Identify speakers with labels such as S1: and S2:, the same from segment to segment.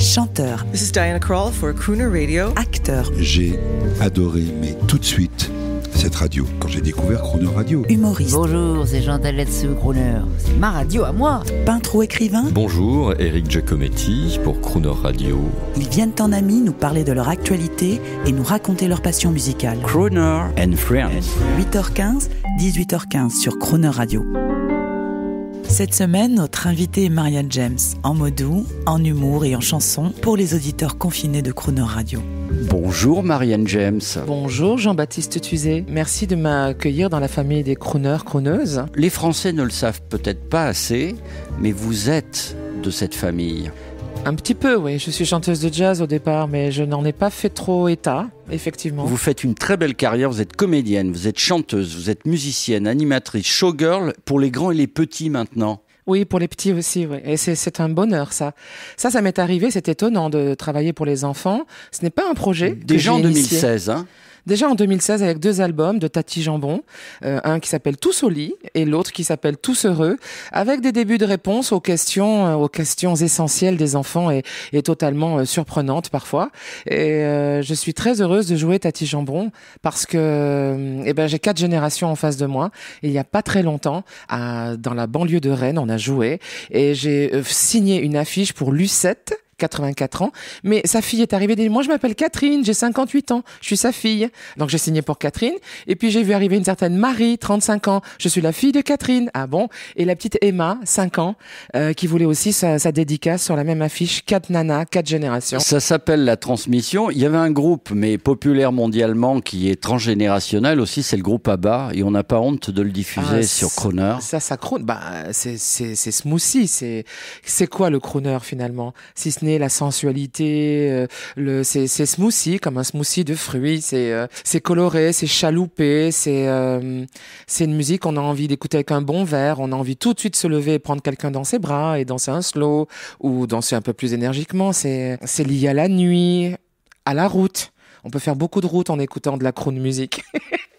S1: Chanteur.
S2: This is Diana Krall for Crooner Radio.
S1: Acteur.
S3: J'ai adoré, mais tout de suite, cette radio, quand j'ai découvert Crooner Radio.
S1: Humoriste.
S4: Bonjour, c'est Jean Daletsu, Crooner. C'est ma radio à moi.
S1: Peintre ou écrivain.
S5: Bonjour, Eric Giacometti pour Crooner Radio.
S1: Ils viennent en amis nous parler de leur actualité et nous raconter leur passion musicale.
S6: Crooner and Friends.
S1: 8h15, 18h15 sur Crooner Radio. Cette semaine, notre invitée est Marianne James, en mots doux, en humour et en chanson pour les auditeurs confinés de Crooner Radio.
S6: Bonjour Marianne James.
S2: Bonjour Jean-Baptiste Tuzet. Merci de m'accueillir dans la famille des crooners, crooneuses.
S6: Les Français ne le savent peut-être pas assez, mais vous êtes de cette famille.
S2: Un petit peu, oui. Je suis chanteuse de jazz au départ, mais je n'en ai pas fait trop état, effectivement.
S6: Vous faites une très belle carrière, vous êtes comédienne, vous êtes chanteuse, vous êtes musicienne, animatrice, showgirl pour les grands et les petits maintenant.
S2: Oui, pour les petits aussi, oui. Et c'est un bonheur, ça. Ça m'est arrivé, c'est étonnant de travailler pour les enfants. Ce n'est pas un projet que
S6: Déjà en
S2: j'ai initié.
S6: 2016, hein.
S2: Déjà en 2016 avec 2 albums de Tati Jambon, un qui s'appelle Tous au lit et l'autre qui s'appelle Tous heureux, avec des débuts de réponses aux questions essentielles des enfants et totalement surprenantes parfois. Et je suis très heureuse de jouer Tati Jambon parce que j'ai 4 générations en face de moi. Et il y a pas très longtemps, dans la banlieue de Rennes, on a joué et j'ai signé une affiche pour Lucette. 84 ans, mais sa fille est arrivée. Moi, je m'appelle Catherine, j'ai 58 ans, je suis sa fille. Donc, j'ai signé pour Catherine. Et puis, j'ai vu arriver une certaine Marie, 35 ans. Je suis la fille de Catherine. Ah bon? Et la petite Emma, 5 ans, qui voulait aussi sa dédicace sur la même affiche. 4 nanas, 4 générations.
S6: Ça s'appelle la transmission. Il y avait un groupe, mais populaire mondialement, qui est transgénérationnel aussi, c'est le groupe ABBA. Et on n'a pas honte de le diffuser sur Crooner.
S2: Ça crooner. C'est smoothie. C'est quoi le crooner finalement? Si ce n'est la sensualité, c'est smoothie, comme un smoothie de fruits, c'est coloré, c'est chaloupé, c'est une musique qu'on a envie d'écouter avec un bon verre, on a envie tout de suite de se lever et prendre quelqu'un dans ses bras et danser un slow, ou danser un peu plus énergiquement, c'est lié à la nuit, à la route. On peut faire beaucoup de routes en écoutant de la croon musique.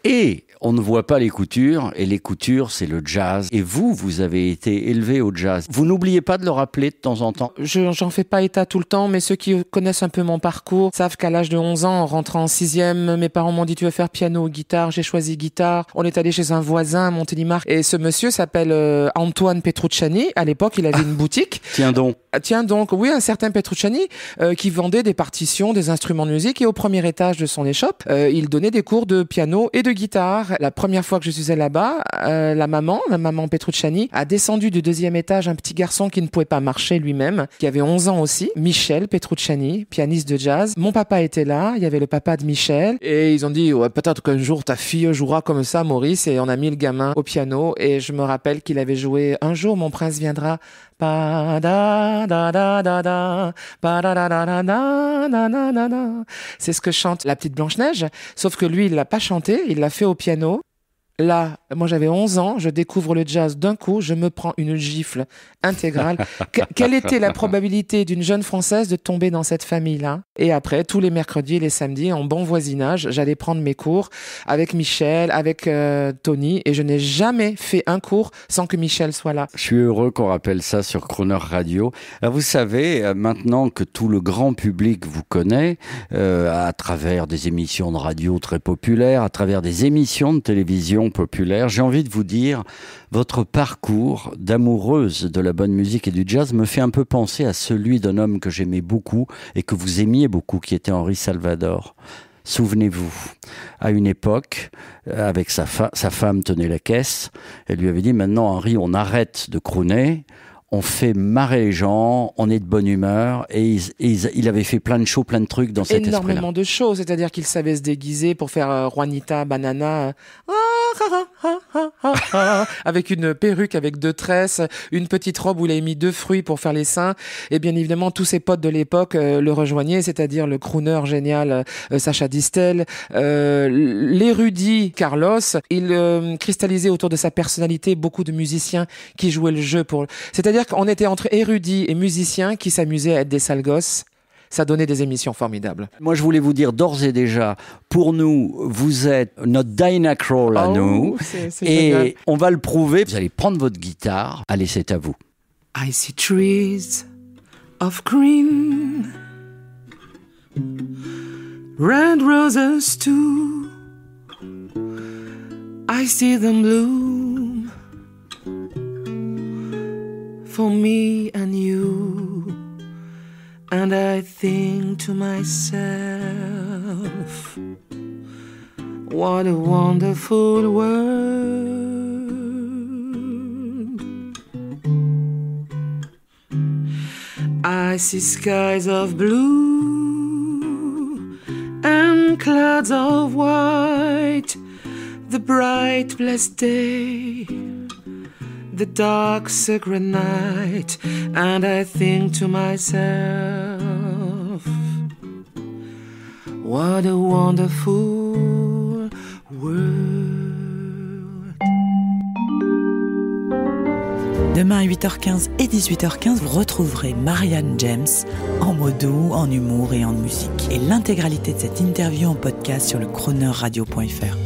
S6: Et on ne voit pas les coutures, et les coutures, c'est le jazz. Et vous avez été élevé au jazz. Vous n'oubliez pas de le rappeler de temps en temps?
S2: J'en fais pas état tout le temps, mais ceux qui connaissent un peu mon parcours savent qu'à l'âge de 11 ans, en rentrant en 6e, mes parents m'ont dit: tu veux faire piano ou guitare? J'ai choisi guitare. On est allé chez un voisin à Montélimar, et ce monsieur s'appelle Antoine Petrucciani. À l'époque, il avait une boutique.
S6: Tiens donc, oui, un certain Petrucciani qui vendait des partitions, des instruments de musique, et au premier étage de son échoppe, il donnait des cours de piano et de guitare. La première fois que je suis allée là-bas, la maman Petrucciani, a descendu du 2e étage un petit garçon qui ne pouvait pas marcher lui-même, qui avait 11 ans aussi, Michel Petrucciani, pianiste de jazz. Mon papa était là, il y avait le papa de Michel, et ils ont dit: ouais, peut-être qu'un jour ta fille jouera comme ça, Maurice, et on a mis le gamin au piano, et je me rappelle qu'il avait joué Un jour mon prince viendra. Pa da da da da da, pa da da da da da da da da. C'est ce que chante la petite Blanche-Neige, sauf que lui, il l'a pas chanté, il l'a fait au piano. Là, moi j'avais 11 ans, je découvre le jazz d'un coup, je me prends une gifle intégrale. Quelle était la probabilité d'une jeune Française de tomber dans cette famille-là? Et après, tous les mercredis et les samedis, en bon voisinage, j'allais prendre mes cours avec Michel, avec Tony, et je n'ai jamais fait un cours sans que Michel soit là. Je suis heureux qu'on rappelle ça sur Crooner Radio. Alors vous savez, maintenant que tout le grand public vous connaît, à travers des émissions de radio très populaires, à travers des émissions de télévision populaire, j'ai envie de vous dire, votre parcours d'amoureuse de la bonne musique et du jazz me fait un peu penser à celui d'un homme que j'aimais beaucoup et que vous aimiez beaucoup, qui était Henri Salvador. Souvenez-vous, à une époque, avec sa femme tenait la caisse, elle lui avait dit: maintenant Henri, on arrête de crooner, on fait marrer les gens, on est de bonne humeur, et il avait fait plein de shows, plein de trucs dans cet esprit-là.
S2: Énormément de shows, c'est-à-dire qu'il savait se déguiser pour faire Juanita Banana, avec une perruque avec 2 tresses, une petite robe où il a mis 2 fruits pour faire les seins, et bien évidemment tous ses potes de l'époque le rejoignaient, c'est-à-dire le crooner génial Sacha Distel, l'érudit Carlos. Il cristallisait autour de sa personnalité beaucoup de musiciens qui jouaient le jeu c'est-à-dire qu'on était entre érudits et musiciens qui s'amusaient à être des sales gosses. Ça donnait des émissions formidables.
S6: Moi, je voulais vous dire d'ores et déjà, pour nous, vous êtes notre Diana Krall à nous.
S2: C'est
S6: et
S2: génial.
S6: On va le prouver. Vous allez prendre votre guitare. Allez, c'est à vous.
S2: I see trees
S6: of green, red roses too. I see them bloom for me and you, and I think to myself, what a wonderful world. I see skies of blue and clouds of white, the bright blessed day, the dark sacred night, and I think to myself, what a wonderful world.
S1: Demain à 8h15 et 18h15, vous retrouverez Marianne James en mots doux, en humour et en musique. Et l'intégralité de cette interview en podcast sur le cronerradio.fr.